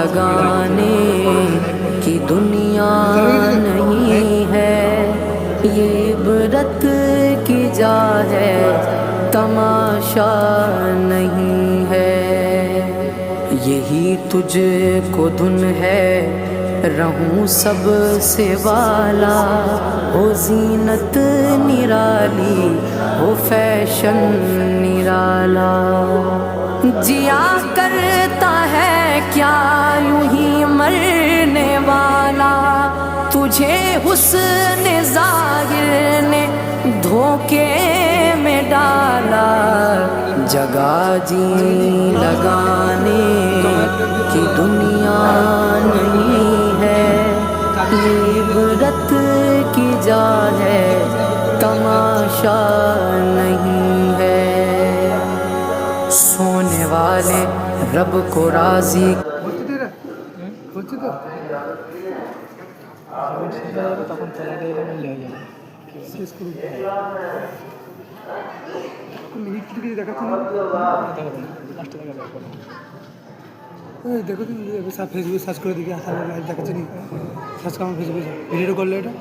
लगाने की दुनिया नहीं है, ये इबरत की जा है, तमाशा नहीं है। यही तुझको धुन है, रहूं सब से वाला, हो जीनत निराली, हो फैशन निराला। जिया करता है क्या यूं ही मरने वाला, तुझे हुस्न ज़ाहिर ने धोखे में डाला। जगह जी लगाने की दुनिया नहीं है, ये इबरत की जा है, तमाशा नहीं है। सोने वाले रब को राजी তখন তোলাটা এলে মিলে হয়ে যাবে শেষ করুন মিনিট কিছু কিছু দেখাচ্ছে না লাস্টে দেখাবে দেখো তুমি ফেসবুকে সার্চ করে দেখি আসা দেখাচ্ছে নি সার্চ আমার ফেসবুকে ভিডিও করলে এটা